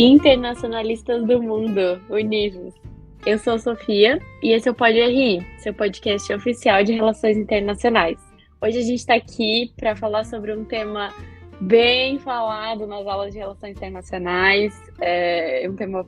Internacionalistas do mundo, unidos. Eu sou a Sofia e esse é o Pode RI, seu podcast oficial de relações internacionais. Hoje a gente está aqui para falar sobre um tema bem falado nas aulas de relações internacionais, um tema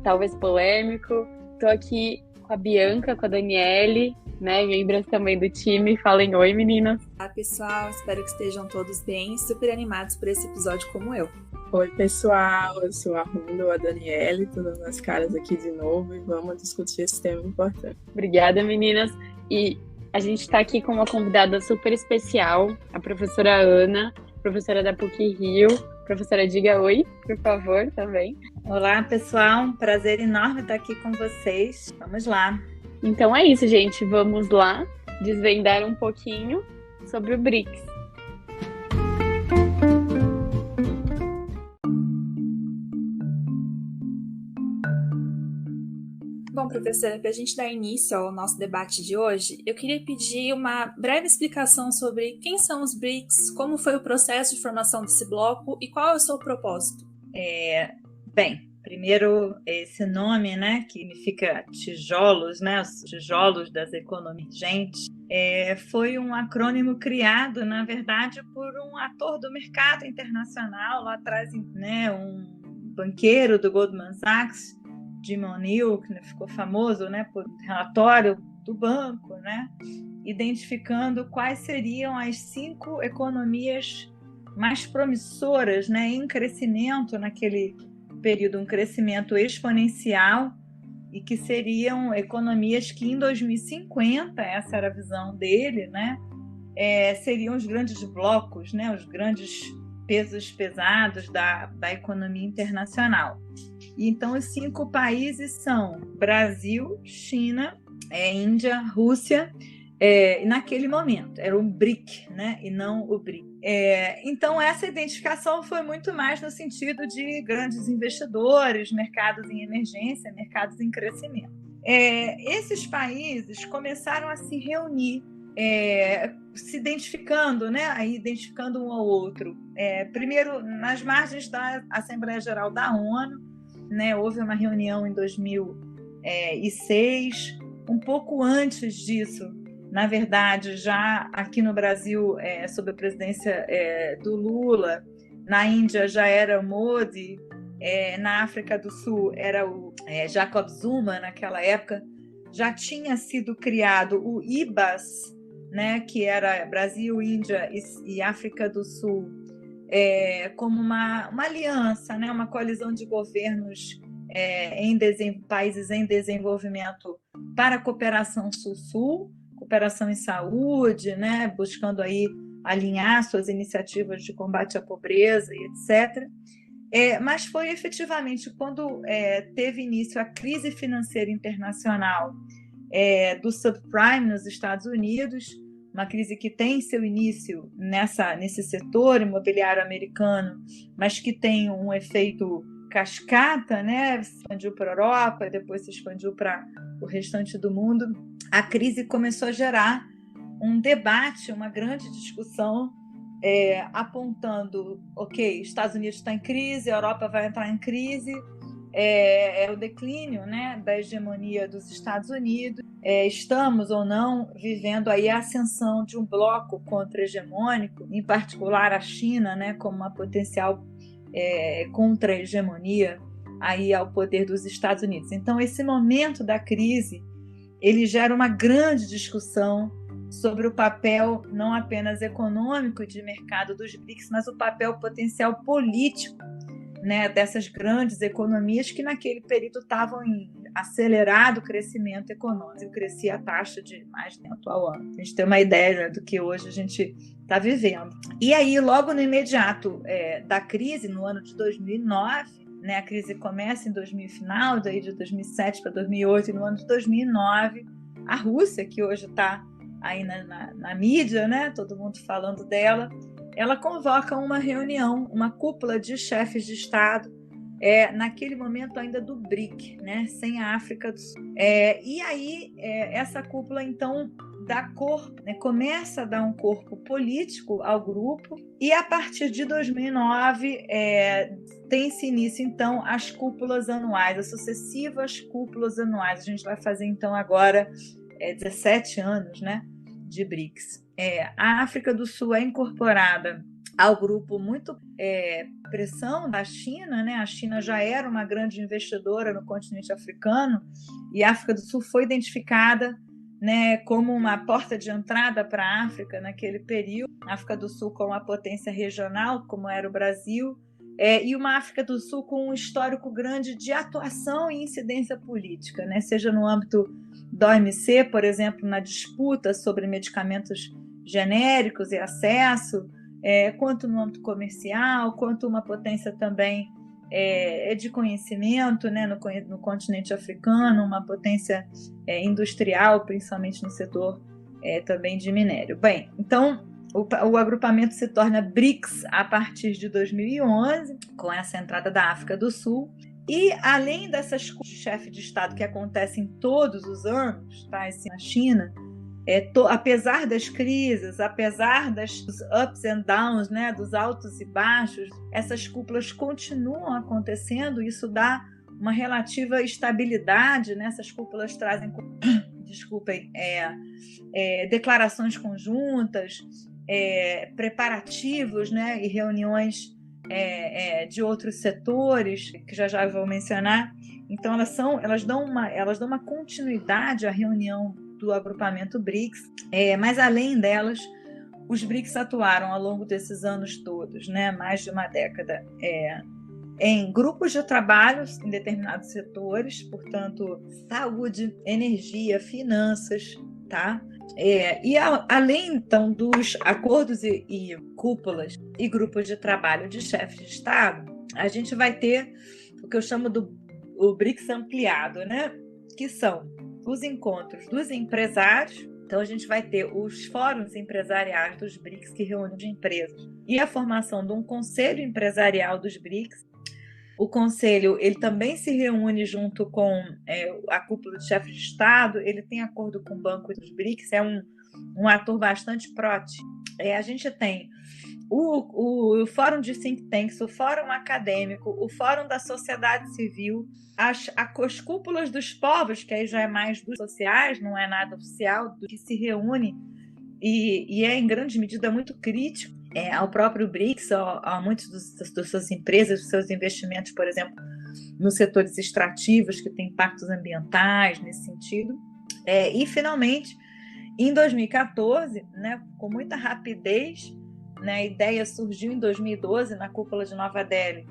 talvez polêmico. Estou aqui com a Bianca, com a Daniele, né, membros também do time. Falem oi, meninas. Olá, pessoal. Espero que estejam todos bem e super animados por esse episódio como eu. Oi, pessoal. Eu sou a Runda, a Daniele, todas as caras aqui de novo e vamos discutir esse tema importante. Obrigada, meninas. E a gente está aqui com uma convidada super especial, a professora Ana, professora da PUC-Rio. Professora, diga oi, por favor, também. Olá, pessoal. Prazer enorme estar aqui com vocês. Vamos lá. Então é isso, gente. Vamos lá desvendar um pouquinho sobre o BRICS. Bom, professora, para a gente dar início ao nosso debate de hoje, eu queria pedir uma breve explicação sobre quem são os BRICS, como foi o processo de formação desse bloco e qual é o seu propósito. Bem, primeiro esse nome, né, que significa tijolos, né, os tijolos das economias emergentes, foi um acrônimo criado, na verdade, por um ator do mercado internacional lá atrás, né, um banqueiro do Goldman Sachs, Jim O'Neill, que ficou famoso, né, por relatório do banco, né, identificando quais seriam as 5 economias mais promissoras, né, em crescimento naquele período, um crescimento exponencial, e que seriam economias que em 2050, essa era a visão dele, né, seriam os grandes blocos, né, os grandes pesos pesados da economia internacional. E então os 5 países são Brasil, China, Índia, Rússia, naquele momento era um BRIC, né, e não o BRIC. Então essa identificação foi muito mais no sentido de grandes investidores, mercados em emergência, mercados em crescimento. Esses países começaram a se reunir, se identificando, né, aí identificando um ao outro. Primeiro, nas margens da Assembleia Geral da ONU, né, houve uma reunião em 2006, um pouco antes disso, na verdade, já aqui no Brasil, sob a presidência do Lula, na Índia já era o Modi, na África do Sul era o Jacob Zuma, naquela época, já tinha sido criado o IBAS, né, que era Brasil, Índia e África do Sul, como uma aliança, né, uma coalizão de governos países em desenvolvimento para a cooperação Sul-Sul, cooperação em saúde, né, buscando aí alinhar suas iniciativas de combate à pobreza e etc. Mas foi efetivamente quando teve início a crise financeira internacional do subprime nos Estados Unidos, uma crise que tem seu início nesse setor imobiliário americano, mas que tem um efeito cascata, né? Se expandiu para a Europa e depois se expandiu para o restante do mundo. A crise começou a gerar um debate, uma grande discussão, apontando, ok, Estados Unidos está em crise, a Europa vai entrar em crise, é o declínio, né, da hegemonia dos Estados Unidos, estamos ou não vivendo aí a ascensão de um bloco contra-hegemônico, em particular a China, né, como uma potencial contra-hegemonia aí ao poder dos Estados Unidos. Então, esse momento da crise, ele gera uma grande discussão sobre o papel não apenas econômico e de mercado dos BRICS, mas o papel potencial político, né, dessas grandes economias que naquele período estavam em acelerado crescimento econômico, crescia a taxa de mais de 1% ao ano. A gente tem uma ideia do que hoje a gente está vivendo. E aí, logo no imediato da crise, no ano de 2009, né, a crise começa em 2000, final daí de 2007 para 2008, e no ano de 2009, a Rússia, que hoje está aí na mídia, né, todo mundo falando dela, ela convoca uma reunião, uma cúpula de chefes de Estado, naquele momento ainda do BRIC, né, sem a África do Sul. E aí, essa cúpula, então, dá corpo, né? Começa a dar um corpo político ao grupo, e a partir de 2009 tem-se início, então, as cúpulas anuais, as sucessivas cúpulas anuais. A gente vai fazer, então, agora 17 anos, né, de BRICS. A África do Sul é incorporada ao grupo muito pressão da China, né? A China já era uma grande investidora no continente africano, e a África do Sul foi identificada, né, como uma porta de entrada para a África naquele período. A África do Sul como uma potência regional, como era o Brasil, e uma África do Sul com um histórico grande de atuação e incidência política, né? Seja no âmbito da OMC, por exemplo, na disputa sobre medicamentos genéricos e acesso, quanto no âmbito comercial, quanto uma potência também de conhecimento, né, no continente africano, uma potência industrial, principalmente no setor também de minério. Bem, então o agrupamento se torna BRICS a partir de 2011, com essa entrada da África do Sul. E além dessas coisas de chefe de Estado que acontecem todos os anos, tá, assim, na China, apesar das crises, apesar dos ups and downs, né, dos altos e baixos, essas cúpulas continuam acontecendo. Isso dá uma relativa estabilidade, né? Essas cúpulas trazem, desculpem, declarações conjuntas, preparativos, né, e reuniões de outros setores, que já vou mencionar. Então, elas dão uma continuidade à reunião do agrupamento BRICS, mas além delas, os BRICS atuaram ao longo desses anos todos, né, mais de uma década, em grupos de trabalho em determinados setores, portanto, saúde, energia, finanças, tá? E além, então, dos acordos e cúpulas e grupos de trabalho de chefes de Estado, a gente vai ter o que eu chamo o BRICS ampliado, né? Que são os encontros dos empresários. Então, a gente vai ter os fóruns empresariais dos BRICS, que reúnem de empresas, e a formação de um conselho empresarial dos BRICS. O conselho, ele também se reúne junto com a cúpula de chefes de Estado. Ele tem acordo com o Banco dos BRICS, é um ator bastante proativo. A gente tem o Fórum de Think Tanks, o Fórum Acadêmico, o Fórum da Sociedade Civil, as cúpulas dos povos, que aí já é mais dos sociais, não é nada oficial, do que se reúne e é em grande medida muito crítico ao próprio BRICS, a muitas das suas empresas, dos seus investimentos, por exemplo, nos setores extrativos, que têm impactos ambientais nesse sentido. E, finalmente, em 2014, né, com muita rapidez, né, a ideia surgiu em 2012 na cúpula de Nova Delhi,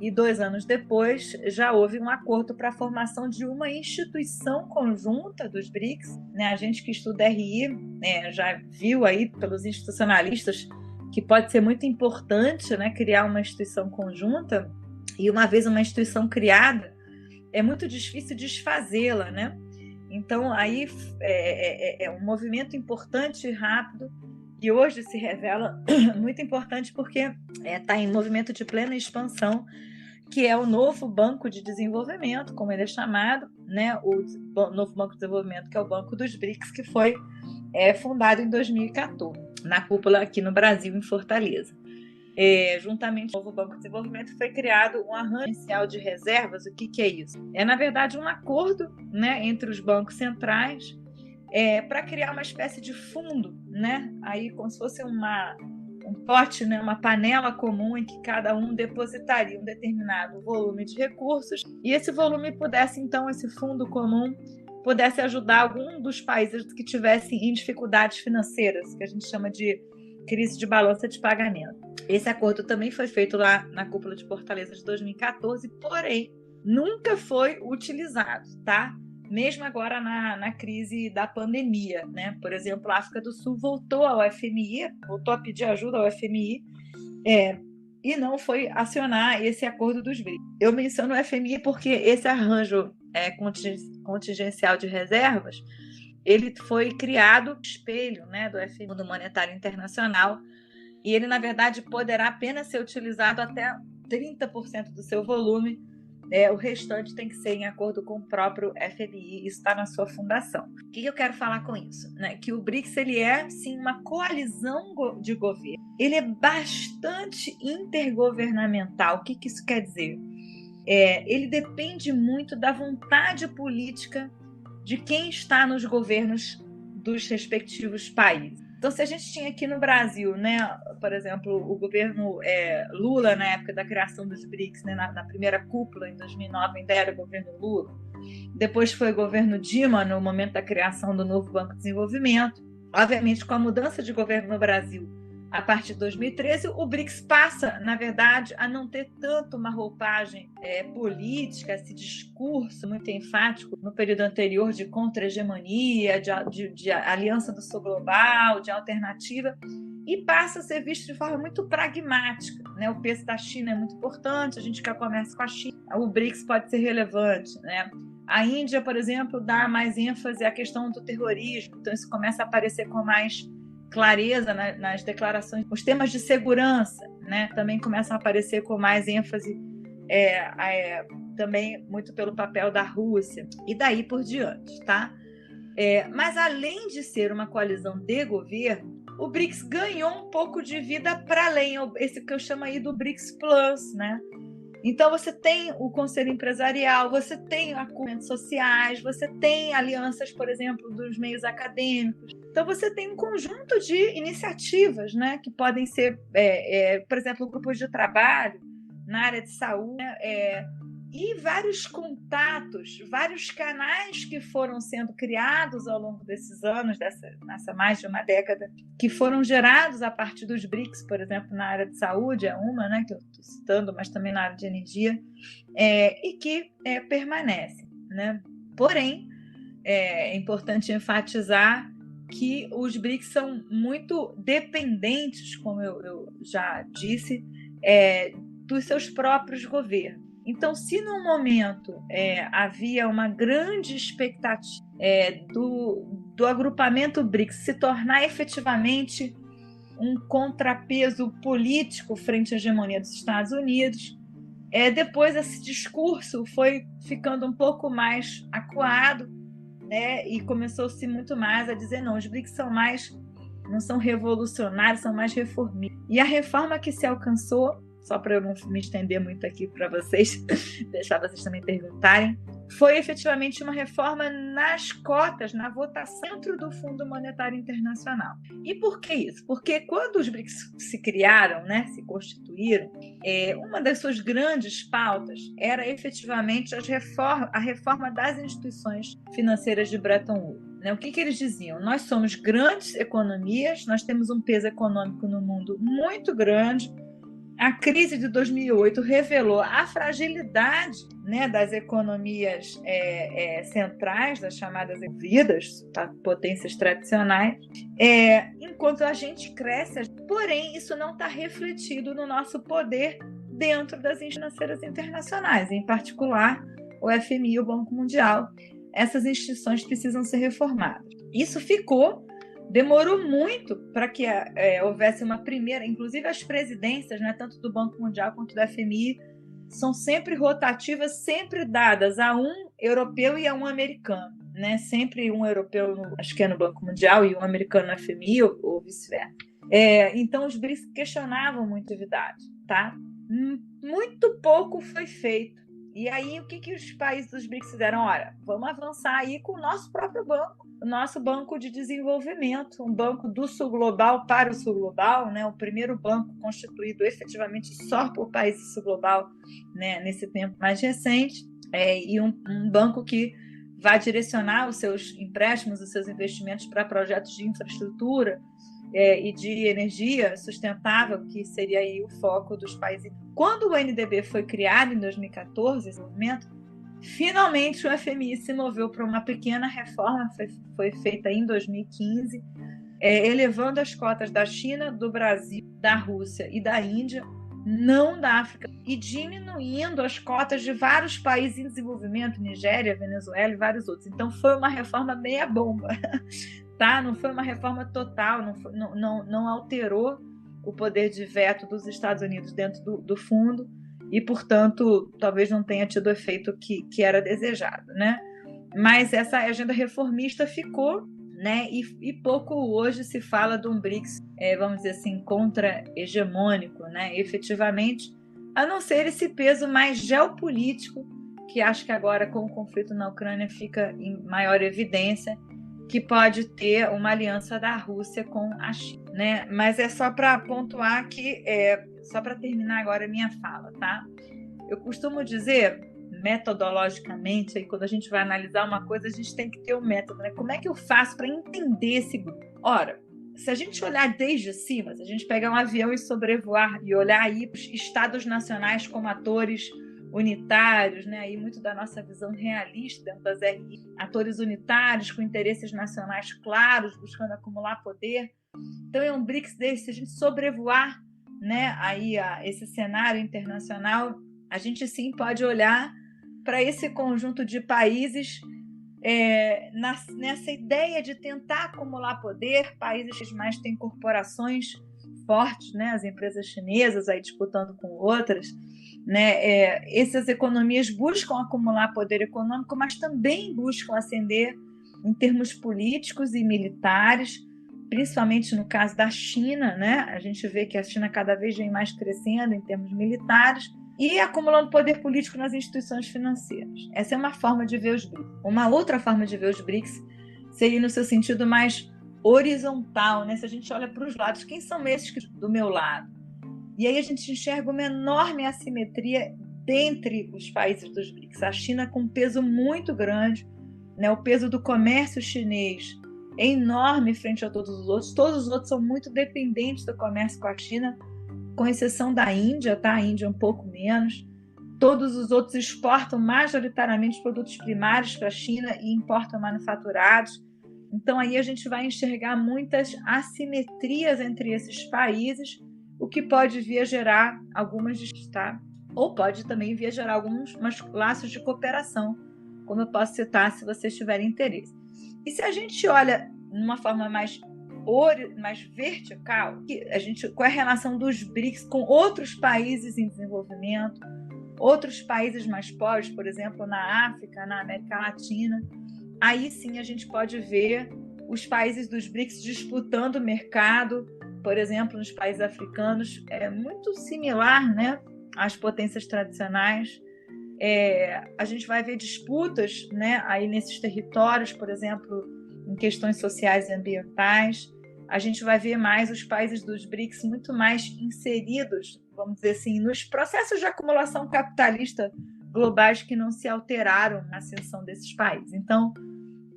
e 2 anos depois já houve um acordo para a formação de uma instituição conjunta dos BRICS. Né? A gente que estuda RI já viu aí pelos institucionalistas que pode ser muito importante, né, criar uma instituição conjunta, e uma vez uma instituição criada, é muito difícil desfazê-la, né? Então, aí é um movimento importante e rápido, e hoje se revela muito importante porque está em movimento de plena expansão, que é o novo Banco de Desenvolvimento, como ele é chamado, né? O novo Banco de Desenvolvimento, que é o Banco dos BRICS, que foi fundado em 2014, na cúpula aqui no Brasil, em Fortaleza. Juntamente com o novo Banco de Desenvolvimento, foi criado um arranjo de reservas. O que é isso? Na verdade, um acordo, né, entre os bancos centrais para criar uma espécie de fundo, né? Aí, como se fosse um pote, né, uma panela comum em que cada um depositaria um determinado volume de recursos, e esse volume pudesse, então, esse fundo comum pudesse ajudar algum dos países que tivessem em dificuldades financeiras, que a gente chama de crise de balança de pagamento. Esse acordo também foi feito lá na cúpula de Fortaleza de 2014, porém, nunca foi utilizado, tá? Mesmo agora na crise da pandemia, né? Por exemplo, a África do Sul voltou ao FMI, voltou a pedir ajuda ao FMI, e não foi acionar esse acordo dos BRICS. Eu menciono o FMI porque esse arranjo contingencial de reservas, ele foi criado no espelho, né, do FMI, Fundo Monetário Internacional, e ele, na verdade, poderá apenas ser utilizado até 30% do seu volume O restante tem que ser em acordo com o próprio FMI, isso está na sua fundação. O que eu quero falar com isso? Né? Que o BRICS ele é, sim, uma coalizão de governo. Ele é bastante intergovernamental. O que isso quer dizer? Ele depende muito da vontade política de quem está nos governos dos respectivos países. Então, se a gente tinha aqui no Brasil, né, por exemplo, o governo Lula, na época da criação dos BRICS, né, na primeira cúpula, em 2009, ainda era o governo Lula. Depois foi o governo Dilma, no momento da criação do novo Banco de Desenvolvimento. Obviamente, com a mudança de governo no Brasil, a partir de 2013, o BRICS passa, na verdade, a não ter tanto uma roupagem política, esse discurso muito enfático no período anterior de contra-hegemonia, de aliança do sul global, de alternativa, e passa a ser visto de forma muito pragmática. Né? O peso da China é muito importante, a gente quer comércio com a China, o BRICS pode ser relevante. Né? A Índia, por exemplo, dá mais ênfase à questão do terrorismo, então isso começa a aparecer com mais clareza nas declarações. Os temas de segurança, né, também começam a aparecer com mais ênfase, também muito pelo papel da Rússia, e daí por diante. Tá? Mas além de ser uma coalizão de governo, o BRICS ganhou um pouco de vida para além, esse que eu chamo aí do BRICS Plus, né? Então, você tem o conselho empresarial, você tem acordos sociais, você tem alianças, por exemplo, dos meios acadêmicos. Então, você tem um conjunto de iniciativas, né, que podem ser, por exemplo, grupos de trabalho na área de saúde, e vários contatos, vários canais que foram sendo criados ao longo desses anos, nessa mais de uma década, que foram gerados a partir dos BRICS, por exemplo, na área de saúde, é uma, né, que eu estou citando, mas também na área de energia, e que permanecem. Né? Porém, é importante enfatizar que os BRICS são muito dependentes, como eu já disse, dos seus próprios governos. Então, se no momento havia uma grande expectativa do agrupamento BRICS se tornar efetivamente um contrapeso político frente à hegemonia dos Estados Unidos, depois esse discurso foi ficando um pouco mais acuado, né, e começou-se muito mais a dizer, não, os BRICS não são revolucionários, são mais reformistas. E a reforma que se alcançou, só para eu não me estender muito aqui para vocês, deixar vocês também perguntarem, foi efetivamente uma reforma nas cotas, na votação dentro do Fundo Monetário Internacional. E por que isso? Porque quando os BRICS se criaram, né, se constituíram, uma das suas grandes pautas era efetivamente a reforma das instituições financeiras de Bretton Woods. O que eles diziam? Nós somos grandes economias, nós temos um peso econômico no mundo muito grande. A crise de 2008 revelou a fragilidade, né, das economias centrais, das chamadas vidas, potências tradicionais, enquanto a gente cresce. Porém, isso não está refletido no nosso poder dentro das instituições financeiras internacionais, em particular o FMI e o Banco Mundial. Essas instituições precisam ser reformadas. Isso demorou muito para que houvesse uma primeira, inclusive as presidências, né, tanto do Banco Mundial quanto do FMI, são sempre rotativas, sempre dadas a um europeu e a um americano. Né? Sempre um europeu, acho que no Banco Mundial, e um americano no FMI, ou vice-versa. Então, os BRICS questionavam muito a atividade. Tá? Muito pouco foi feito. E aí, o que os países dos BRICS fizeram? Olha, vamos avançar aí com o nosso próprio banco, o nosso banco de desenvolvimento, um banco do sul global para o sul global, né? O primeiro banco constituído efetivamente só por países do sul global, né? Nesse tempo mais recente, e um banco que vai direcionar os seus empréstimos, os seus investimentos para projetos de infraestrutura, e de energia sustentável, que seria aí o foco dos países. Quando o NDB foi criado em 2014, esse movimento, finalmente o FMI se moveu para uma pequena reforma, foi feita em 2015, elevando as cotas da China, do Brasil, da Rússia e da Índia, não da África, e diminuindo as cotas de vários países em desenvolvimento, Nigéria, Venezuela e vários outros. Então foi uma reforma meia bomba. Tá? Não foi uma reforma total, não alterou o poder de veto dos Estados Unidos dentro do fundo, e, portanto, talvez não tenha tido o efeito que era desejado, né? Mas essa agenda reformista ficou, né? E pouco hoje se fala de um BRICS, vamos dizer assim, contra-hegemônico, né? Efetivamente, a não ser esse peso mais geopolítico, que acho que agora, com o conflito na Ucrânia, fica em maior evidência, que pode ter uma aliança da Rússia com a China, né? Mas é só para pontuar que, só para terminar agora a minha fala, tá? Eu costumo dizer, metodologicamente, aí quando a gente vai analisar uma coisa, a gente tem que ter um método, né? Como é que eu faço para entender esse grupo? Ora, se a gente olhar desde cima, se a gente pegar um avião e sobrevoar e olhar aí os estados nacionais como atores unitários, né? Aí muito da nossa visão realista dentro das RI, atores unitários com interesses nacionais claros, buscando acumular poder. Então é um BRICS desse, se a gente sobrevoar, né, aí esse cenário internacional, a gente sim pode olhar para esse conjunto de países nessa ideia de tentar acumular poder, países que mais têm corporações fortes, né, as empresas chinesas aí disputando com outras, né, essas economias buscam acumular poder econômico, mas também buscam ascender em termos políticos e militares, principalmente no caso da China, né? A gente vê que a China cada vez vem mais crescendo em termos militares e acumulando poder político nas instituições financeiras. Essa é uma forma de ver os BRICS. Uma outra forma de ver os BRICS seria no seu sentido mais horizontal, né? Se a gente olha para os lados, quem são esses do meu lado? E aí a gente enxerga uma enorme assimetria dentre os países dos BRICS. A China com um peso muito grande, né? O peso do comércio chinês é enorme frente a todos os outros. Todos os outros são muito dependentes do comércio com a China, com exceção da Índia, tá? A Índia um pouco menos. Todos os outros exportam majoritariamente produtos primários para a China e importam manufaturados. Então aí a gente vai enxergar muitas assimetrias entre esses países, o que pode vir a gerar algumas disputas, ou pode também vir a gerar alguns laços de cooperação, como eu posso citar se vocês tiverem interesse. E se a gente olha de uma forma mais vertical, qual é a relação dos BRICS com outros países em desenvolvimento, outros países mais pobres, por exemplo, na África, na América Latina, aí sim a gente pode ver os países dos BRICS disputando o mercado, por exemplo, nos países africanos, é muito similar, né, às potências tradicionais. A gente vai ver disputas, né, aí nesses territórios, por exemplo, em questões sociais e ambientais. A gente vai ver mais os países dos BRICS muito mais inseridos, vamos dizer assim, nos processos de acumulação capitalista globais que não se alteraram na ascensão desses países. Então,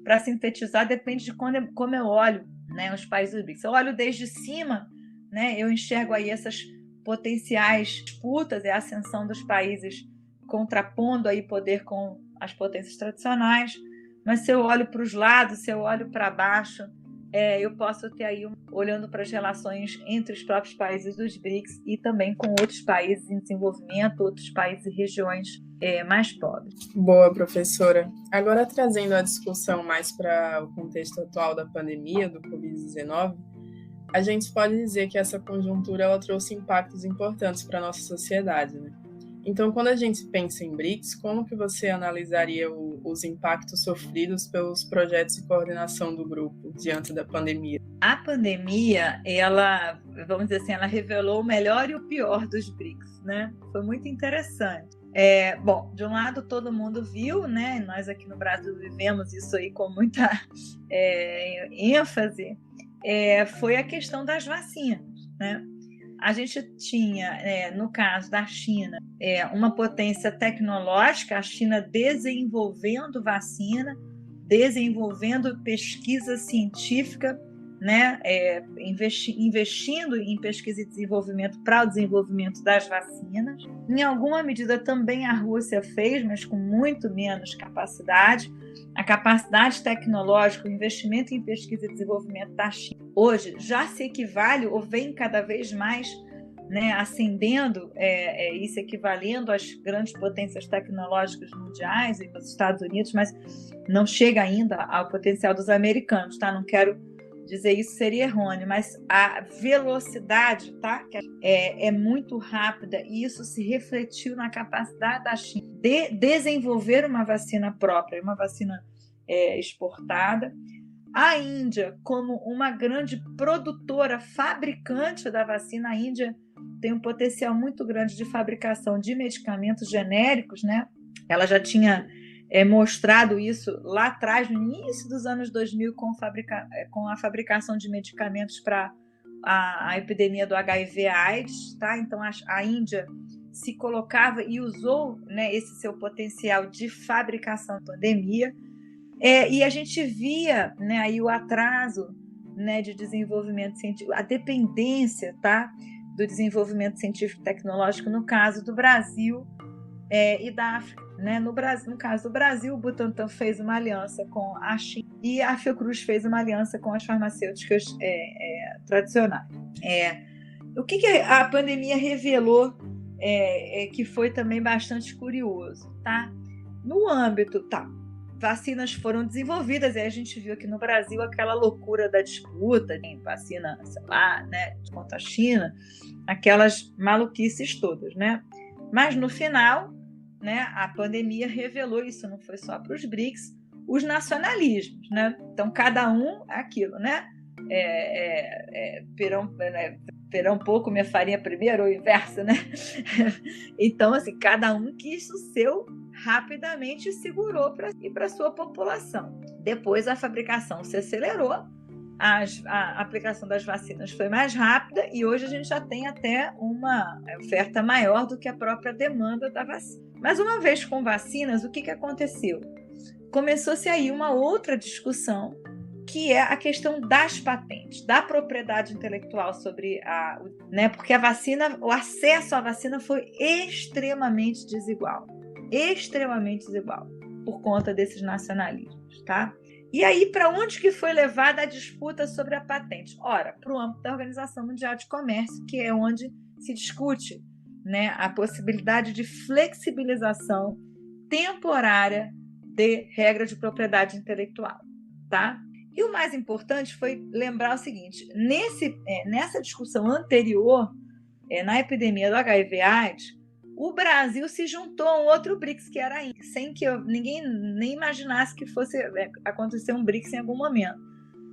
para sintetizar, depende de como eu olho, né, os países dos BRICS. Eu olho desde cima, né, eu enxergo aí essas potenciais disputas, a ascensão dos países contrapondo aí poder com as potências tradicionais, mas se eu olho para os lados, se eu olho para baixo, eu posso ter aí, olhando para as relações entre os próprios países dos BRICS e também com outros países em desenvolvimento, outros países e regiões mais pobres. Boa, professora. Agora, trazendo a discussão mais para o contexto atual da pandemia do Covid-19, a gente pode dizer que essa conjuntura ela trouxe impactos importantes para a nossa sociedade, né? Então, quando a gente pensa em BRICS, como que você analisaria os impactos sofridos pelos projetos de coordenação do grupo diante da pandemia? A pandemia, ela, vamos dizer assim, ela revelou o melhor e o pior dos BRICS, né? Foi muito interessante. Bom, de um lado todo mundo viu, né? Nós aqui no Brasil vivemos isso aí com muita ênfase. Foi a questão das vacinas, né? A gente tinha, no caso da China, uma potência tecnológica, a China desenvolvendo vacina, desenvolvendo pesquisa científica, né, investindo em pesquisa e desenvolvimento para o desenvolvimento das vacinas. Em alguma medida também a Rússia fez, mas com muito menos capacidade. A capacidade tecnológica, o investimento em pesquisa e desenvolvimento da China hoje já se equivale ou vem cada vez mais, né, ascendendo e se equivalendo às grandes potências tecnológicas mundiais e aos Estados Unidos, mas não chega ainda ao potencial dos americanos, tá? Não quero dizer isso seria errôneo, mas a velocidade, tá? É muito rápida e isso se refletiu na capacidade da China de desenvolver uma vacina própria, uma vacina exportada. A Índia, como uma grande produtora, fabricante da vacina, a Índia tem um potencial muito grande de fabricação de medicamentos genéricos, né? Ela já tinha mostrado isso lá atrás, no início dos anos 2000, com a fabricação de medicamentos para a epidemia do HIV/AIDS, tá? Então a Índia se colocava e usou, né, esse seu potencial de fabricação da pandemia, e a gente via, né, aí o atraso, né, de desenvolvimento científico, a dependência, tá, do desenvolvimento científico e tecnológico no caso do Brasil e da África. Né? No caso do Brasil, o Butantan fez uma aliança com a China e a Fiocruz fez uma aliança com as farmacêuticas tradicionais. O que a pandemia revelou que foi também bastante curioso, tá? No âmbito, vacinas foram desenvolvidas, e a gente viu aqui no Brasil aquela loucura da disputa de vacina, sei lá, né, contra a China, aquelas maluquices todas, né? Mas no final, né, a pandemia revelou, isso não foi só para os BRICS, os nacionalismos, né? Então, cada um aquilo, né? Perão pouco, minha farinha primeiro, ou o inverso, né? Então, assim, cada um quis o seu rapidamente e segurou para a sua população. Depois, a fabricação se acelerou, a aplicação das vacinas foi mais rápida e hoje a gente já tem até uma oferta maior do que a própria demanda da vacina. Mas uma vez com vacinas, o que aconteceu? Começou-se aí uma outra discussão, que é a questão das patentes, da propriedade intelectual sobre né? Porque a vacina, o acesso à vacina foi extremamente desigual, por conta desses nacionalismos, tá? E aí, para onde que foi levada a disputa sobre a patente? Ora, para o âmbito da Organização Mundial de Comércio, que é onde se discute, né, a possibilidade de flexibilização temporária de regra de propriedade intelectual, tá? E o mais importante foi lembrar o seguinte, nessa discussão anterior, na epidemia do HIV/AIDS, o Brasil se juntou a um outro BRICS, que era a Índia, sem que ninguém nem imaginasse que fosse acontecer um BRICS em algum momento.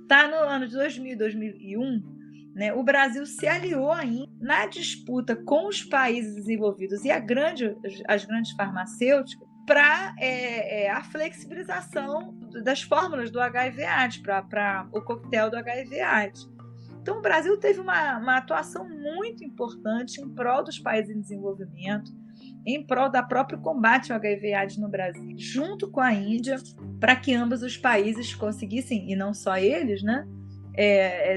Tá, no ano de 2000, 2001, né, o Brasil se aliou ainda na disputa com os países desenvolvidos e as grandes farmacêuticas para a flexibilização das fórmulas do HIV/AIDS, para o coquetel do HIV/AIDS. Então, o Brasil teve uma atuação muito importante em prol dos países em desenvolvimento, em prol da próprio combate ao HIV/AIDS no Brasil, junto com a Índia, para que ambos os países conseguissem, e não só eles, né,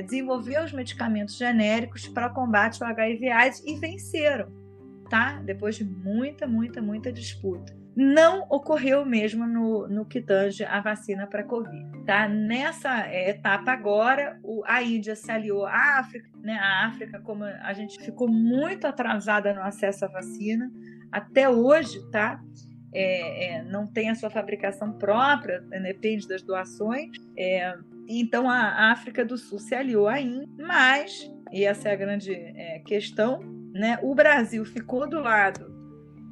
desenvolver os medicamentos genéricos para o combate ao HIV/AIDS e venceram, tá? Depois de muita disputa. Não ocorreu mesmo no que tange a vacina para a Covid. Tá? Nessa etapa agora, a Índia se aliou à África, né? A África, como a gente ficou muito atrasada no acesso à vacina, até hoje, tá? Não tem a sua fabricação própria, depende das doações. Então, a África do Sul se aliou à Índia, mas, e essa é a grande questão, né? O Brasil ficou do lado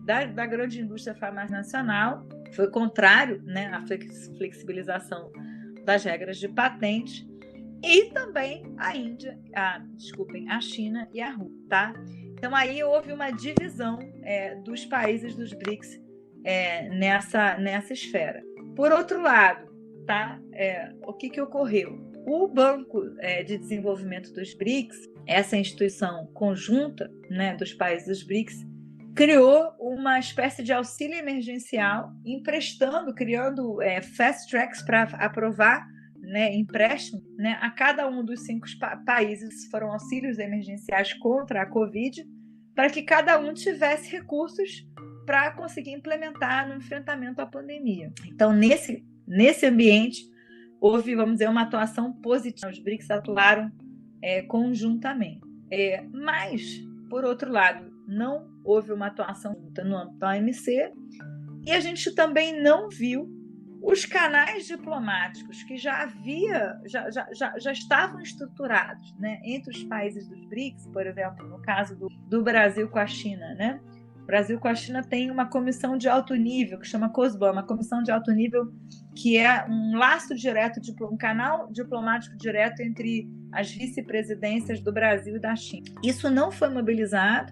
da grande indústria farmacêutica nacional, foi contrário, né, à flexibilização das regras de patente, e também a China e a Rússia, tá? Então aí houve uma divisão dos países dos BRICS nessa esfera. Por outro lado, tá? O que ocorreu? O Banco de Desenvolvimento dos BRICS, essa instituição conjunta, né, dos países dos BRICS, criou uma espécie de auxílio emergencial, criando fast tracks para aprovar, né, empréstimo, né, a cada um dos 5 países. Foram auxílios emergenciais contra a Covid, para que cada um tivesse recursos para conseguir implementar no enfrentamento à pandemia. Então, nesse ambiente, houve, vamos dizer, uma atuação positiva. Os BRICS atuaram conjuntamente. Mas, por outro lado, não houve uma atuação no âmbito da OMC, e a gente também não viu Os canais diplomáticos que já estavam estruturados, né, entre os países dos BRICS, por exemplo, no caso do Brasil com a China, né? O Brasil com a China tem uma comissão de alto nível, que chama COSBAN, uma comissão de alto nível que é um laço direto, um canal diplomático direto entre as vice-presidências do Brasil e da China. Isso não foi mobilizado,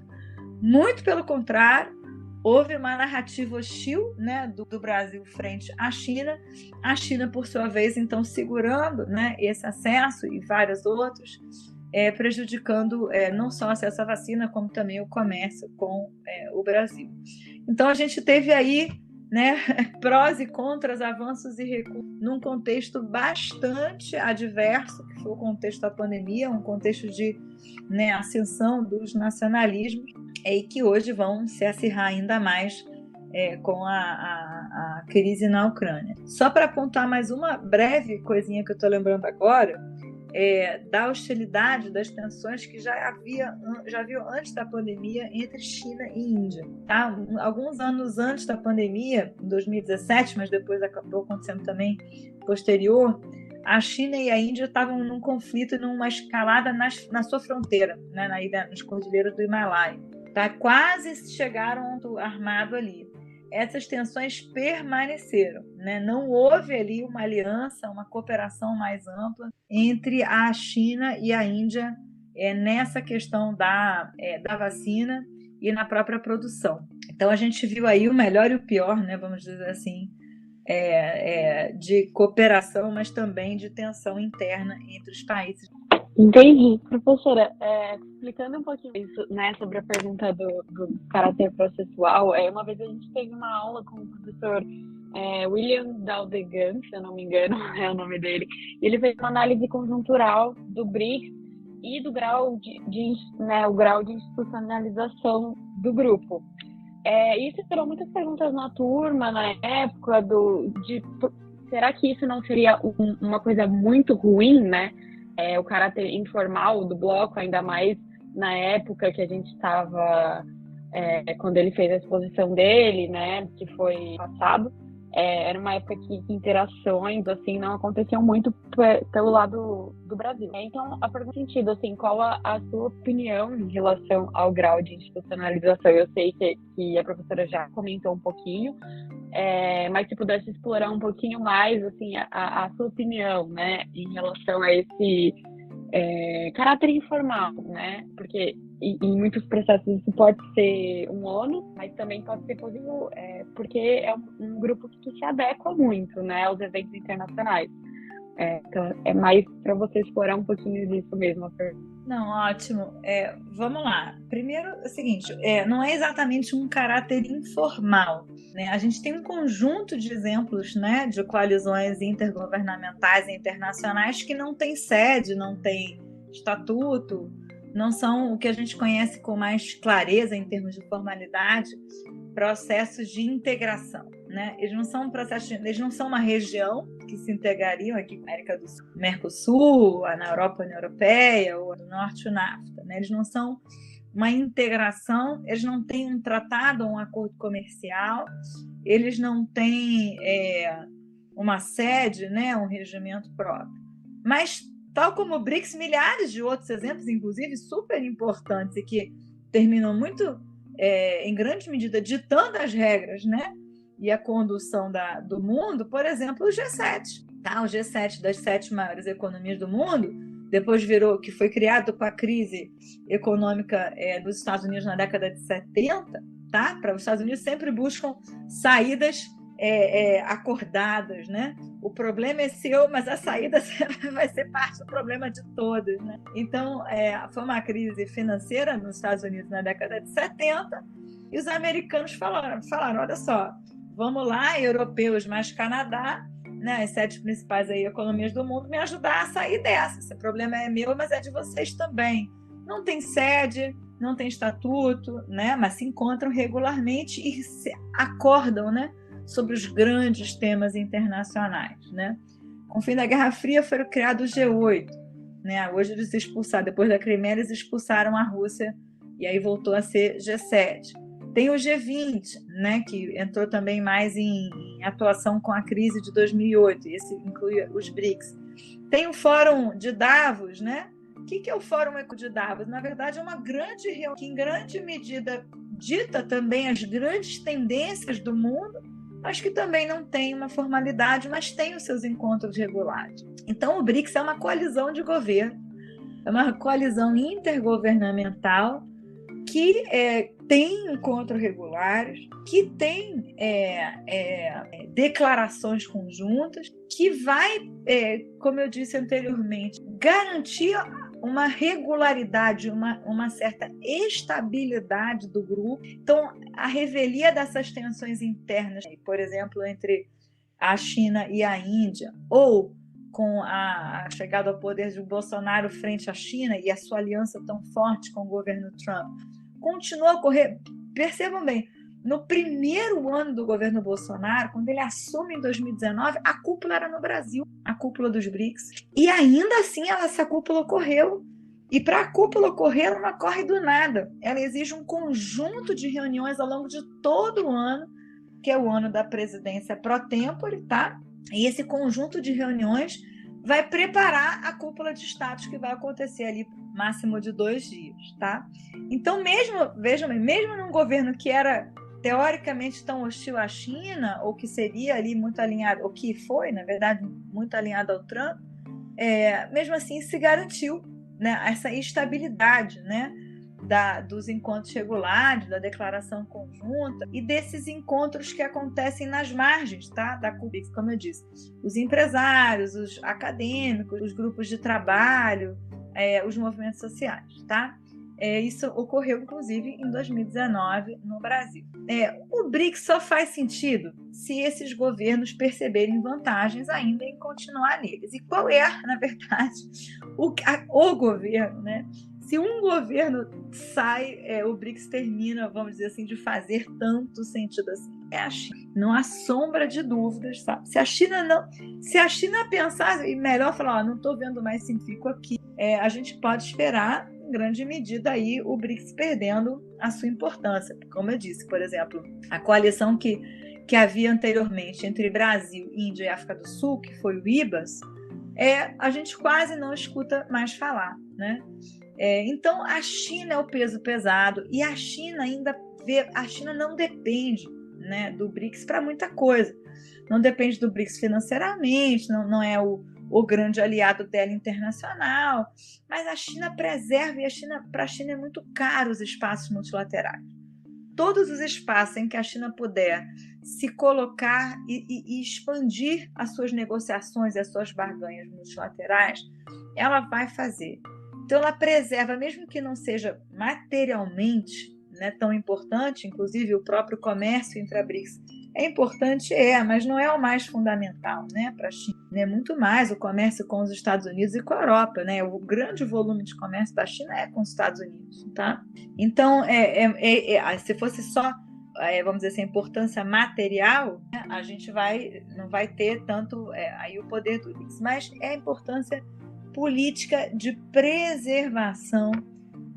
muito pelo contrário, houve uma narrativa hostil, né, do Brasil frente à China, a China, por sua vez, então, segurando, né, esse acesso e vários outros, prejudicando não só o acesso à vacina, como também o comércio com o Brasil. Então, a gente teve aí, né, prós e contras, avanços e recuos, num contexto bastante adverso, que foi o contexto da pandemia, um contexto de, né, ascensão dos nacionalismos, e que hoje vão se acirrar ainda mais com a crise na Ucrânia. Só para apontar mais uma breve coisinha que eu estou lembrando agora, da hostilidade, das tensões que já viu antes da pandemia entre China e Índia. Tá? Alguns anos antes da pandemia, em 2017, mas depois acabou acontecendo também posterior, a China e a Índia estavam num conflito, numa escalada na sua fronteira, né, nas cordilheiras do Himalaia. Tá? Quase chegaram armado ali. Essas tensões permaneceram, né? Não houve ali uma aliança, uma cooperação mais ampla entre a China e a Índia nessa questão da vacina e na própria produção. Então a gente viu aí o melhor e o pior, né? Vamos dizer assim, de cooperação, mas também de tensão interna entre os países. Entendi. Professora, explicando um pouquinho isso, né, sobre a pergunta do caráter processual, uma vez a gente teve uma aula com o professor William Daldegan, se eu não me engano, é o nome dele, e ele fez uma análise conjuntural do BRICS e do grau o grau de institucionalização do grupo. Isso gerou muitas perguntas na turma, na época, será que isso não seria uma coisa muito ruim, né? O caráter informal do bloco, ainda mais na época que a gente estava, quando ele fez a exposição dele, né, que foi passado, era uma época que interações assim não aconteciam muito pelo lado do Brasil. Então, a pergunta no sentido, assim, qual a sua opinião em relação ao grau de institucionalização? Eu sei que a professora já comentou um pouquinho, mas se pudesse explorar um pouquinho mais, assim, a sua opinião, né, em relação a esse caráter informal, né, porque em muitos processos isso pode ser um ônus, mas também pode ser positivo, porque é um grupo que se adequa muito, né, aos eventos internacionais. Então, é mais para você explorar um pouquinho disso mesmo. Não, ótimo. Vamos lá. Primeiro, é o seguinte, não é exatamente um caráter informal, né? A gente tem um conjunto de exemplos, né, de coalizões intergovernamentais e internacionais que não tem sede, não tem estatuto, não são o que a gente conhece com mais clareza em termos de formalidade, processos de integração, né? Eles não são uma região que se integrariam aqui com a América do Sul, Mercosul, na Europa, União Europeia, ou no Norte, o NAFTA, né? Eles não são uma integração, eles não têm um tratado ou um acordo comercial, eles não têm uma sede, né, um regimento próprio. Mas, tal como o BRICS, milhares de outros exemplos, inclusive super importantes e que terminam muito, em grande medida, ditando as regras, né, e a condução do mundo, por exemplo, o G7. Tá? O G7 das 7 maiores economias do mundo, depois que foi criado com a crise econômica dos Estados Unidos na década de 70, tá? Para os Estados Unidos sempre buscam saídas acordadas, né? O problema é seu, mas a saída vai ser parte do problema de todos, né? Então, foi uma crise financeira nos Estados Unidos na década de 70 e os americanos falaram, olha só, vamos lá, europeus mais Canadá, né, as 7 principais aí, economias do mundo, me ajudar a sair dessa. Esse problema é meu, mas é de vocês também. Não tem sede, não tem estatuto, né, mas se encontram regularmente e se acordam, né, sobre os grandes temas internacionais, né. Com o fim da Guerra Fria foi criado o G8, né, hoje eles expulsaram, depois da Crimeia eles expulsaram a Rússia e aí voltou a ser G7. Tem o G20, né, que entrou também mais em atuação com a crise de 2008, esse inclui os BRICS. Tem o Fórum de Davos, né? O que é o Fórum de Davos? Na verdade, é uma grande reunião que, em grande medida, dita também as grandes tendências do mundo, mas que também não tem uma formalidade, mas tem os seus encontros regulares. Então, o BRICS é uma coalizão de governo, é uma coalizão intergovernamental que tem encontros regulares, que tem declarações conjuntas, que vai, como eu disse anteriormente, garantir uma regularidade, uma certa estabilidade do grupo. Então, a revelia dessas tensões internas, por exemplo, entre a China e a Índia, ou com a chegada ao poder de Bolsonaro frente à China e a sua aliança tão forte com o governo Trump, continua a ocorrer. Percebam bem, no primeiro ano do governo Bolsonaro, quando ele assume em 2019, a cúpula era no Brasil, a cúpula dos BRICS. E ainda assim, essa cúpula ocorreu. E para a cúpula ocorrer, ela não ocorre do nada. Ela exige um conjunto de reuniões ao longo de todo o ano, que é o ano da presidência pro tempore, tá? E esse conjunto de reuniões vai preparar a cúpula de status que vai acontecer ali, máximo de 2 dias, tá? Então, vejam bem, mesmo num governo que era teoricamente tão hostil à China, ou que seria ali muito alinhado, ou que foi, na verdade, muito alinhado ao Trump, mesmo assim se garantiu, né, essa estabilidade, né, dos encontros regulares, da declaração conjunta e desses encontros que acontecem nas margens, tá, da cúpula, como eu disse, os empresários, os acadêmicos, os grupos de trabalho, os movimentos sociais, tá? Isso ocorreu, inclusive, em 2019 no Brasil. O BRICS só faz sentido se esses governos perceberem vantagens ainda em continuar neles. E qual é, na verdade, o governo, né? Se um governo sai, o BRICS termina, vamos dizer assim, de fazer tanto sentido assim. É a China. Não há sombra de dúvidas, sabe? Se a China pensar, e melhor falar, não estou vendo mais científico aqui, a gente pode esperar, em grande medida, aí, o BRICS perdendo a sua importância. Como eu disse, por exemplo, a coalição que havia anteriormente entre Brasil, Índia e África do Sul, que foi o IBAS, a gente quase não escuta mais falar, né? Então, a China é o peso pesado e a China não depende, né, do BRICS para muita coisa. Não depende do BRICS financeiramente, não é o grande aliado dela internacional, mas a China preserva e para a China é muito caro os espaços multilaterais. Todos os espaços em que a China puder se colocar e expandir as suas negociações e as suas barganhas multilaterais, ela vai fazer. Então, ela preserva, mesmo que não seja materialmente, né, tão importante, inclusive o próprio comércio entre a BRICS é importante, mas não é o mais fundamental, né, para a China. É muito mais o comércio com os Estados Unidos e com a Europa, né? O grande volume de comércio da China é com os Estados Unidos, tá? Então, se fosse só, vamos dizer assim, a importância material, né, a gente não vai ter tanto aí o poder do BRICS, mas é a importância política de preservação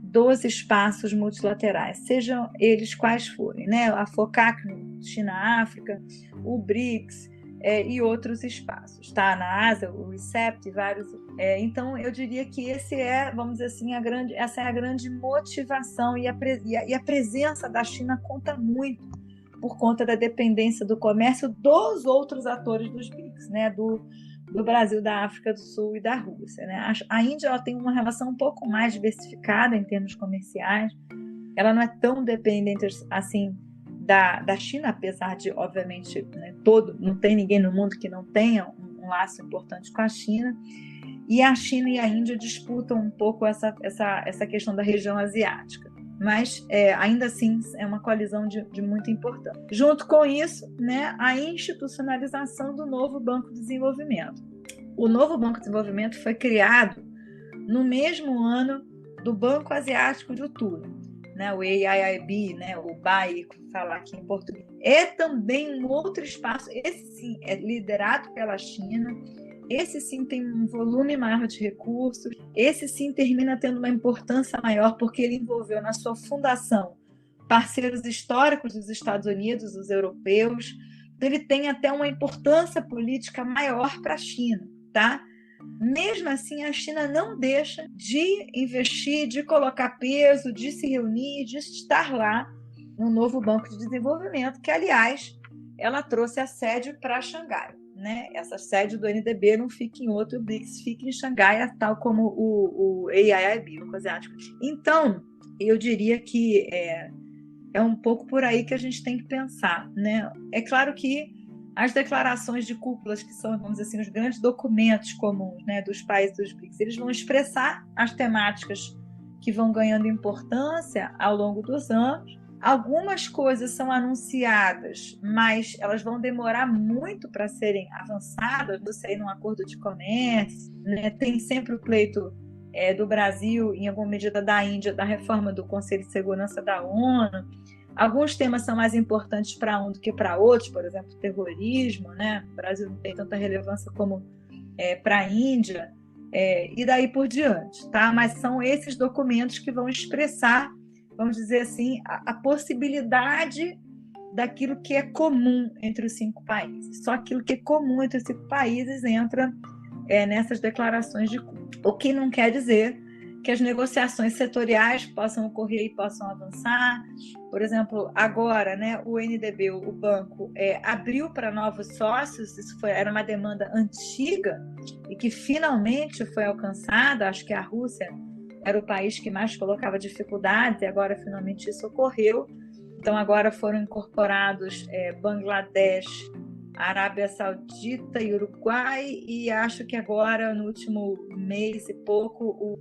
dos espaços multilaterais, sejam eles quais forem, né? A FOCAC, China-África, o BRICS e outros espaços, tá? Na Ásia, o RCEP e vários. Então, eu diria que vamos dizer assim, essa é a grande motivação e a presença da China conta muito por conta da dependência do comércio dos outros atores dos BRICS, né? Do Brasil, da África do Sul e da Rússia, né? A Índia ela tem uma relação um pouco mais diversificada em termos comerciais. Ela não é tão dependente assim da China, apesar de, obviamente, né, não tem ninguém no mundo que não tenha um laço importante com a China. E a China e a Índia disputam um pouco essa questão da região asiática. Mas, ainda assim, é uma coalizão de muita importância. Junto com isso, né, a institucionalização do novo Banco de Desenvolvimento. O novo Banco de Desenvolvimento foi criado no mesmo ano do Banco Asiático de Turim, né, o AIIB, né, o BAI, falar aqui em português. É também um outro espaço, esse sim é liderado pela China. Esse sim tem um volume maior de recursos, esse sim termina tendo uma importância maior porque ele envolveu na sua fundação parceiros históricos dos Estados Unidos, dos europeus. Então, ele tem até uma importância política maior para a China, tá? Mesmo assim, a China não deixa de investir, de colocar peso, de se reunir, de estar lá no novo Banco de Desenvolvimento, que, aliás, ela trouxe a sede para Xangai, né? Essa sede do NDB não fica em outro, o BRICS fica em Xangai, tal como o AIIB, o Asiático. Então, eu diria que é um pouco por aí que a gente tem que pensar, né? É claro que as declarações de cúpulas, que são, vamos dizer assim, os grandes documentos comuns, né, dos países dos BRICS, eles vão expressar as temáticas que vão ganhando importância ao longo dos anos. Algumas coisas são anunciadas, mas elas vão demorar muito para serem avançadas, você ir num acordo de comércio, né? Tem sempre o pleito do Brasil, em alguma medida da Índia, da reforma do Conselho de Segurança da ONU. Alguns temas são mais importantes para um do que para outros, por exemplo, terrorismo, né? O Brasil não tem tanta relevância como para a Índia, e daí por diante, tá? Mas são esses documentos que vão expressar, vamos dizer assim, a possibilidade daquilo que é comum entre os 5 países. Só aquilo que é comum entre os 5 países entra nessas declarações de cúpula. O que não quer dizer que as negociações setoriais possam ocorrer e possam avançar. Por exemplo, agora, né, o NDB, o banco, abriu para novos sócios, isso era uma demanda antiga e que finalmente foi alcançada. Acho que a Rússia era o país que mais colocava dificuldades e agora finalmente isso ocorreu. Então agora foram incorporados Bangladesh, Arábia Saudita e Uruguai, e acho que agora, no último mês e pouco,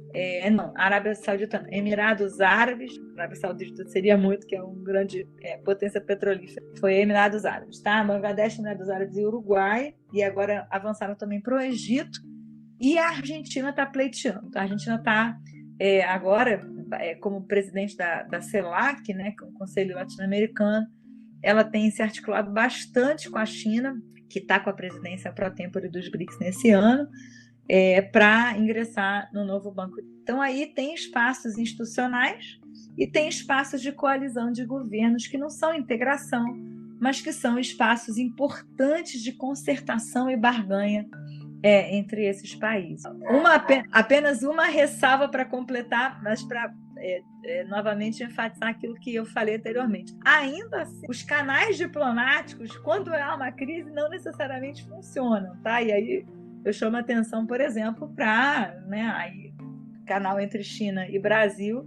Arábia Saudita, Emirados Árabes, Arábia Saudita seria muito, que é uma grande potência petrolífera, foi Emirados Árabes, tá? Bangladesh, Emirados Árabes e Uruguai, e agora avançaram também para o Egito, e a Argentina está pleiteando. A Argentina está agora, como presidente da CELAC, né, que é o Conselho Latino-Americano, ela tem se articulado bastante com a China, que está com a presidência pró-tempore dos BRICS nesse ano, para ingressar no novo banco. Então, aí tem espaços institucionais e tem espaços de coalizão de governos que não são integração, mas que são espaços importantes de concertação e barganha entre esses países. Apenas uma ressalva para completar, mas para novamente enfatizar aquilo que eu falei anteriormente. Ainda assim, os canais diplomáticos, quando há uma crise, não necessariamente funcionam, tá? E aí eu chamo a atenção, por exemplo, para o canal entre China e Brasil,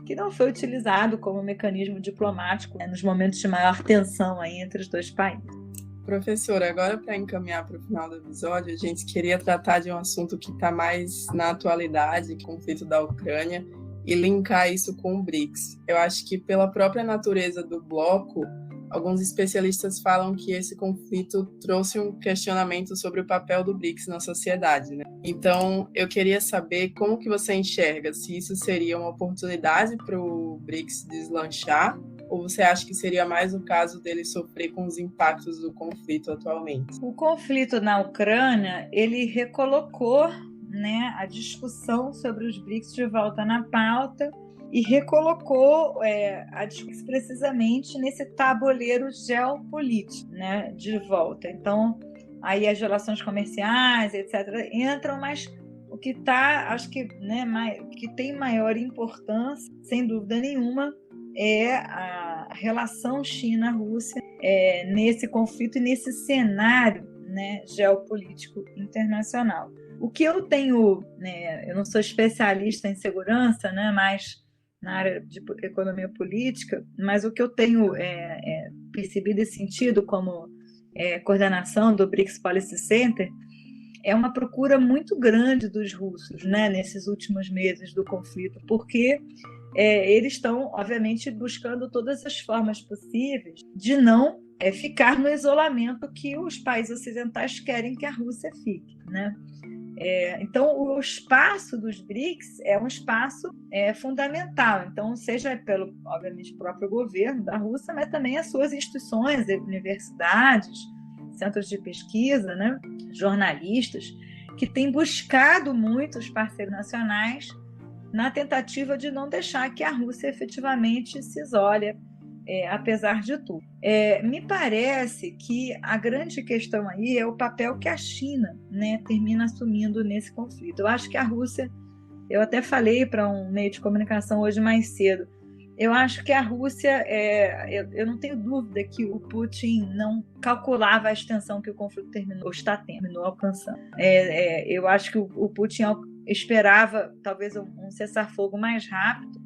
que não foi utilizado como mecanismo diplomático nos momentos de maior tensão aí entre os dois países. Professora, agora para encaminhar para o final do episódio, a gente queria tratar de um assunto que está mais na atualidade, o conflito da Ucrânia, e linkar isso com o BRICS. Eu acho que pela própria natureza do bloco, alguns especialistas falam que esse conflito trouxe um questionamento sobre o papel do BRICS na sociedade, né? Então, eu queria saber como que você enxerga, se isso seria uma oportunidade para o BRICS deslanchar, ou você acha que seria mais o caso dele sofrer com os impactos do conflito atualmente? O conflito na Ucrânia, ele recolocou, né, a discussão sobre os BRICS de volta na pauta e recolocou a discussão precisamente nesse tabuleiro geopolítico, né, de volta. Então, aí as relações comerciais, etc., entram, mas o que está, acho que, né, que tem maior importância, sem dúvida nenhuma, é a relação China-Rússia nesse conflito e nesse cenário, né, geopolítico internacional. O que eu tenho, eu não sou especialista em segurança, né, mas na área de economia política, mas o que eu tenho percebido e sentido como coordenação do BRICS Policy Center é uma procura muito grande dos russos, né, nesses últimos meses do conflito, porque eles estão, obviamente, buscando todas as formas possíveis de não ficar no isolamento que os países ocidentais querem que a Rússia fique, né? Então, o espaço dos BRICS é um espaço fundamental. Então, seja pelo, obviamente, próprio governo da Rússia, mas também as suas instituições, universidades, centros de pesquisa, né, jornalistas, que têm buscado muito os parceiros nacionais na tentativa de não deixar que a Rússia efetivamente se isole apesar de tudo. Me parece que a grande questão aí é o papel que a China, né, termina assumindo nesse conflito. Eu acho que a Rússia, eu até falei para um meio de comunicação hoje mais cedo, eu acho que a Rússia, eu não tenho dúvida que o Putin não calculava a extensão que o conflito terminou alcançando. Eu acho que o Putin esperava talvez um cessar-fogo mais rápido,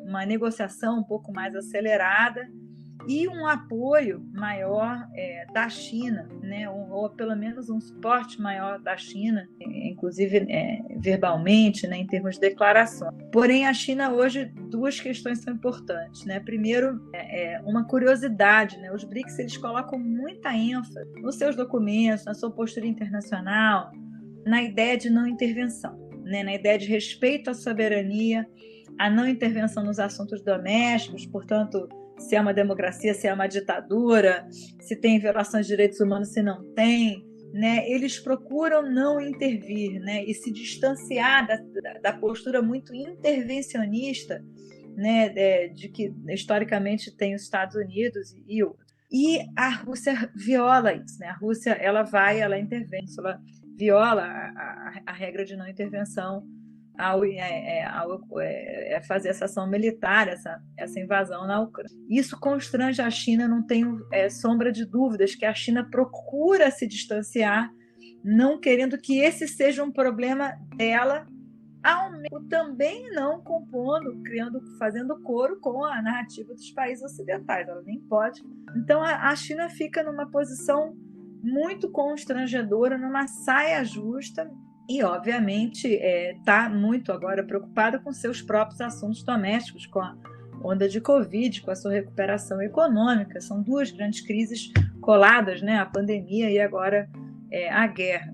uma negociação um pouco mais acelerada e um apoio maior da China, né? Ou pelo menos um suporte maior da China, inclusive verbalmente, né? Em termos de declarações. Porém, a China hoje, duas questões são importantes, né? Primeiro, uma curiosidade, né? Os BRICS, eles colocam muita ênfase nos seus documentos, na sua postura internacional, na ideia de não intervenção, né? Na ideia de respeito à soberania, a não intervenção nos assuntos domésticos, portanto, se é uma democracia, se é uma ditadura, se tem violações de direitos humanos, se não tem, né? Eles procuram não intervir, né? E se distanciar da postura muito intervencionista, né? De que historicamente tem os Estados Unidos e outros. E a Rússia viola isso, né? A Rússia ela intervém, ela viola a regra de não intervenção ao fazer essa ação militar, essa invasão na Ucrânia. Isso constrange a China, não tenho sombra de dúvidas que a China procura se distanciar, não querendo que esse seja um problema dela, ao mesmo também não compondo, fazendo coro com a narrativa dos países ocidentais. Ela nem pode. Então a China fica numa posição muito constrangedora, numa saia justa, e, obviamente, está muito agora preocupada com seus próprios assuntos domésticos, com a onda de Covid, com a sua recuperação econômica. São duas grandes crises coladas, né? A pandemia e agora a guerra.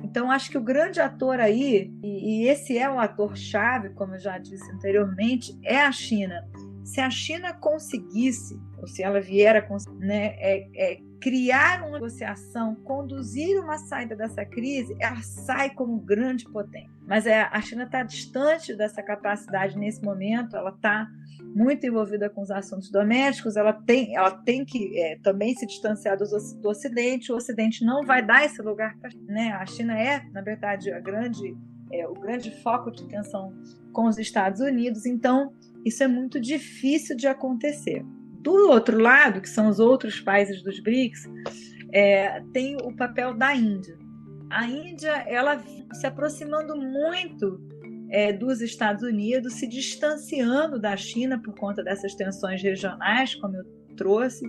Então, acho que o grande ator aí, e esse é o ator-chave, como eu já disse anteriormente, é a China. Se a China conseguisse, ou se ela vier a conseguir, né, criar uma negociação, conduzir uma saída dessa crise, ela sai como grande potência. Mas a China está distante dessa capacidade nesse momento, ela está muito envolvida com os assuntos domésticos, ela tem que também se distanciar do Ocidente, o Ocidente não vai dar esse lugar para a China, né? A China na verdade, o grande foco de tensão com os Estados Unidos, então isso é muito difícil de acontecer. Do outro lado, que são os outros países dos BRICS, tem o papel da Índia. A Índia, ela se aproximando muito dos Estados Unidos, se distanciando da China por conta dessas tensões regionais, como eu trouxe.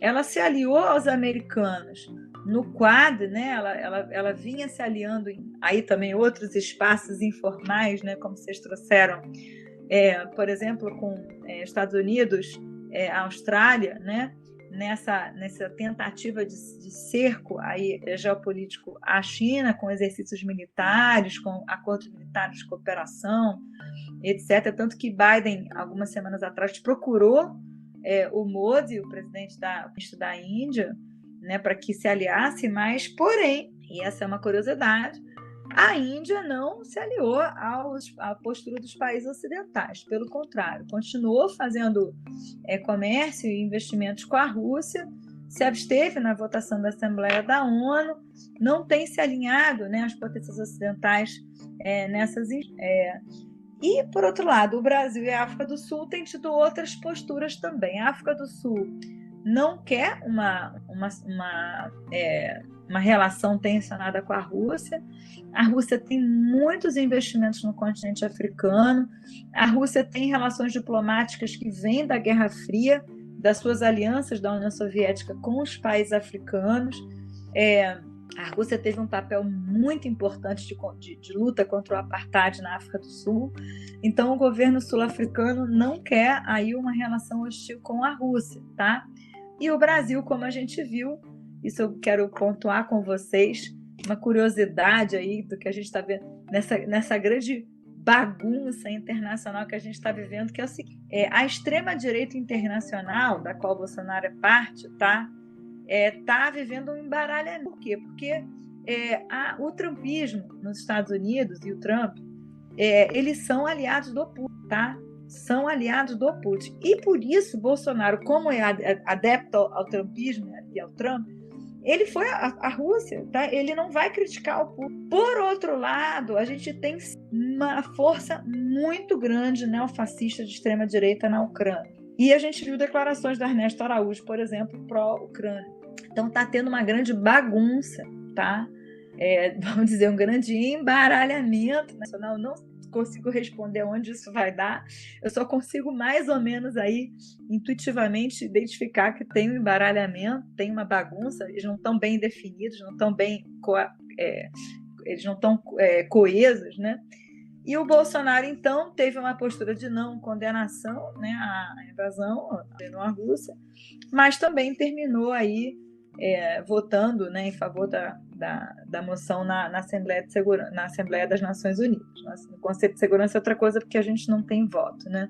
Ela se aliou aos americanos no Quad, né? Ela vinha se aliando aí também outros espaços informais, né? Como vocês trouxeram, por exemplo, com Estados Unidos, a Austrália, né? Nessa tentativa de cerco aí, geopolítico à China, com exercícios militares, com acordos militares de cooperação, etc. Tanto que Biden, algumas semanas atrás, procurou o Modi, o presidente da Índia, né, para que se aliasse, mas, porém, e essa é uma curiosidade, a Índia não se aliou à postura dos países ocidentais. Pelo contrário, continuou fazendo comércio e investimentos com a Rússia, se absteve na votação da Assembleia da ONU, não tem se alinhado, né, às potências ocidentais nessas. E, por outro lado, o Brasil e a África do Sul têm tido outras posturas também. A África do Sul não quer uma relação tensionada com a Rússia. A Rússia tem muitos investimentos no continente africano. A Rússia tem relações diplomáticas que vêm da Guerra Fria, das suas alianças da União Soviética com os países africanos. A Rússia teve um papel muito importante de luta contra o apartheid na África do Sul. Então, o governo sul-africano não quer aí uma relação hostil com a Rússia, tá? E o Brasil, como a gente viu, isso eu quero pontuar com vocês, uma curiosidade aí do que a gente está vendo nessa grande bagunça internacional que a gente está vivendo, que é o seguinte: a extrema-direita internacional, da qual Bolsonaro é parte, tá vivendo um embaralhamento. Por quê? Porque o trumpismo nos Estados Unidos e o Trump, eles são aliados do Putin, tá? são aliados do Putin. E por isso, Bolsonaro, como é adepto ao trumpismo e ao Trump, ele foi à Rússia, tá? Ele não vai criticar o Putin. Por outro lado, a gente tem uma força muito grande neofascista de extrema-direita na Ucrânia. E a gente viu declarações do Ernesto Araújo, por exemplo, pró-Ucrânia. Então está tendo uma grande bagunça, tá? Vamos dizer, um grande embaralhamento nacional. Não consigo responder onde isso vai dar. Eu só consigo mais ou menos aí intuitivamente identificar que tem um embaralhamento, tem uma bagunça, eles não estão bem definidos, não estão bem eles não estão coesos, né? E o Bolsonaro, então, teve uma postura de não condenação, né, à invasão na Rússia, mas também terminou aí votando, né, em favor da moção na Assembleia das Nações Unidas. No Conselho de Segurança é outra coisa, porque a gente não tem voto, né?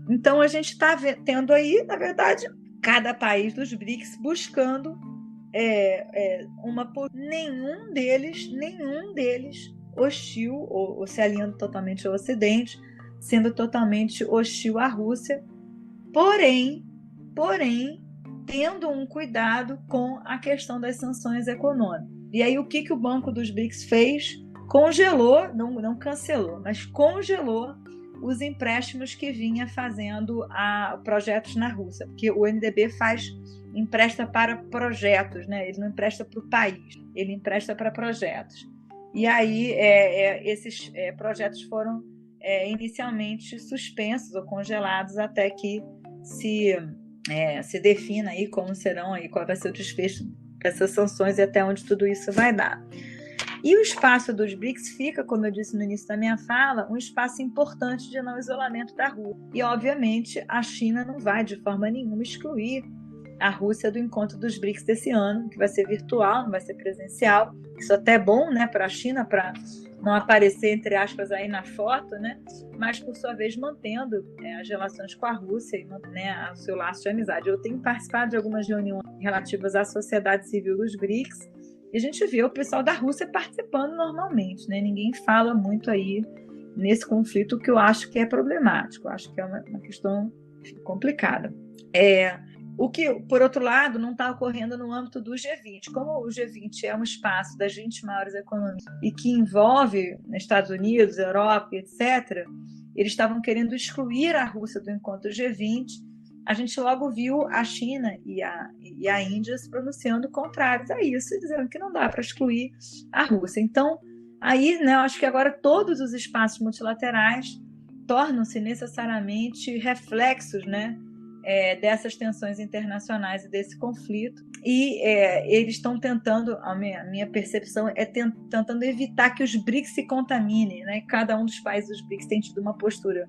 Então, a gente está tendo aí, na verdade, cada país dos BRICS buscando nenhum deles hostil ou se alinhando totalmente ao Ocidente, sendo totalmente hostil à Rússia, porém, tendo um cuidado com a questão das sanções econômicas. E aí o que o Banco dos BRICS fez? Congelou, não cancelou, mas congelou os empréstimos que vinha fazendo a projetos na Rússia, porque o NDB empresta para projetos, né? Ele não empresta para o país, ele empresta para projetos. E aí esses projetos foram inicialmente suspensos ou congelados até que se defina aí como serão, aí, qual vai ser o desfecho dessas sanções e até onde tudo isso vai dar. E o espaço dos BRICS fica, como eu disse no início da minha fala, um espaço importante de não isolamento da Rússia. E, obviamente, a China não vai, de forma nenhuma, excluir a Rússia do encontro dos BRICS desse ano, que vai ser virtual, não vai ser presencial. Isso até é bom, né, para a China, para não aparecer, entre aspas, aí na foto, né, mas, por sua vez, mantendo as relações com a Rússia e né, o seu laço de amizade. Eu tenho participado de algumas reuniões relativas à sociedade civil dos BRICS, e a gente vê o pessoal da Rússia participando normalmente, né? Ninguém fala muito aí nesse conflito, que eu acho que é problemático, eu acho que é uma questão complicada. O que, por outro lado, não está ocorrendo no âmbito do G20. Como o G20 é um espaço das 20 maiores economias e que envolve Estados Unidos, Europa, etc., eles estavam querendo excluir a Rússia do encontro G20. A gente logo viu a China e a Índia se pronunciando contrários a isso, dizendo que não dá para excluir a Rússia. Então, aí, né, eu acho que agora todos os espaços multilaterais tornam-se necessariamente reflexos, né, dessas tensões internacionais e desse conflito. E eles estão tentando, a minha percepção é tentando evitar que os BRICS se contaminem, né? Cada um dos países dos BRICS tem tido uma postura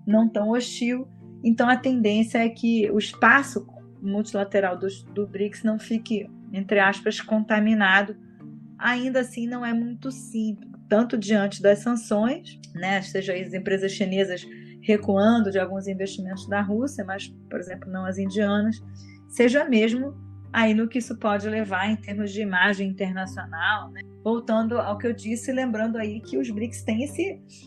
não tão hostil. Então, a tendência é que o espaço multilateral do BRICS não fique, entre aspas, contaminado. Ainda assim, não é muito simples, tanto diante das sanções, né, seja as empresas chinesas recuando de alguns investimentos da Rússia, mas, por exemplo, não as indianas, seja mesmo aí no que isso pode levar em termos de imagem internacional, né? Voltando ao que eu disse, lembrando aí que os BRICS têm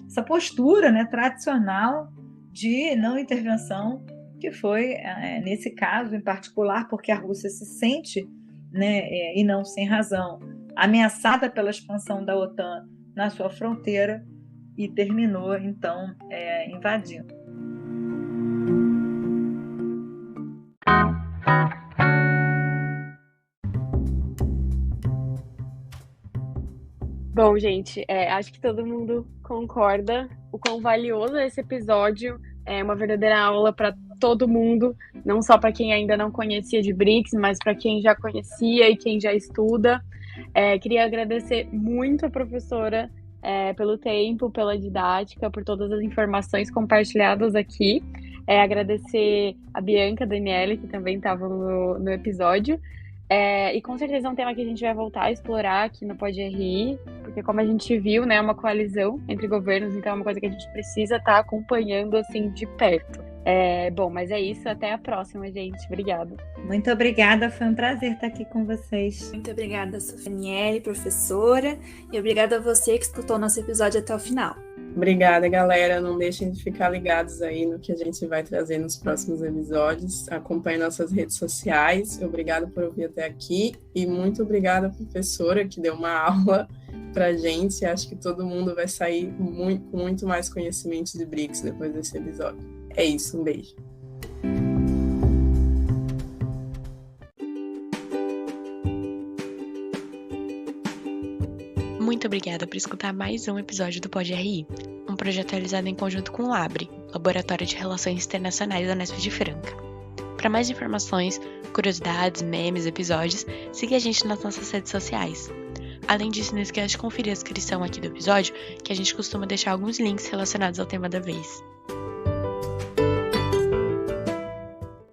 essa postura, né, tradicional de não intervenção, que foi, nesse caso em particular, porque a Rússia se sente, né, e não sem razão, ameaçada pela expansão da OTAN na sua fronteira, e terminou, então, invadindo. Bom, gente, acho que todo mundo concorda o quão valioso é esse episódio. É uma verdadeira aula para todo mundo, não só para quem ainda não conhecia de BRICS, mas para quem já conhecia e quem já estuda. Queria agradecer muito a professora pelo tempo, pela didática, por todas as informações compartilhadas aqui. Agradecer a Bianca, a Daniela, que também estavam no episódio. E com certeza é um tema que a gente vai voltar a explorar aqui no Pode RI, porque como a gente viu, né, é uma coalizão entre governos, então é uma coisa que a gente precisa estar acompanhando assim de perto. Bom, mas é isso, até a próxima, gente. Obrigada. Muito obrigada, foi um prazer estar aqui com vocês. Muito obrigada, Sofia Daniele, professora, e obrigada a você que escutou nosso episódio até o final. Obrigada, galera. Não deixem de ficar ligados aí no que a gente vai trazer nos próximos episódios. Acompanhe nossas redes sociais. Obrigada por ouvir até aqui. E muito obrigada, professora, que deu uma aula pra gente. Acho que todo mundo vai sair com muito mais conhecimento de BRICS depois desse episódio. É isso, um beijo. Muito obrigada por escutar mais um episódio do Pod RI, um projeto realizado em conjunto com o LABRE, Laboratório de Relações Internacionais da Unesp de Franca. Para mais informações, curiosidades, memes, episódios, siga a gente nas nossas redes sociais. Além disso, não esqueça de conferir a descrição aqui do episódio, que a gente costuma deixar alguns links relacionados ao tema da vez.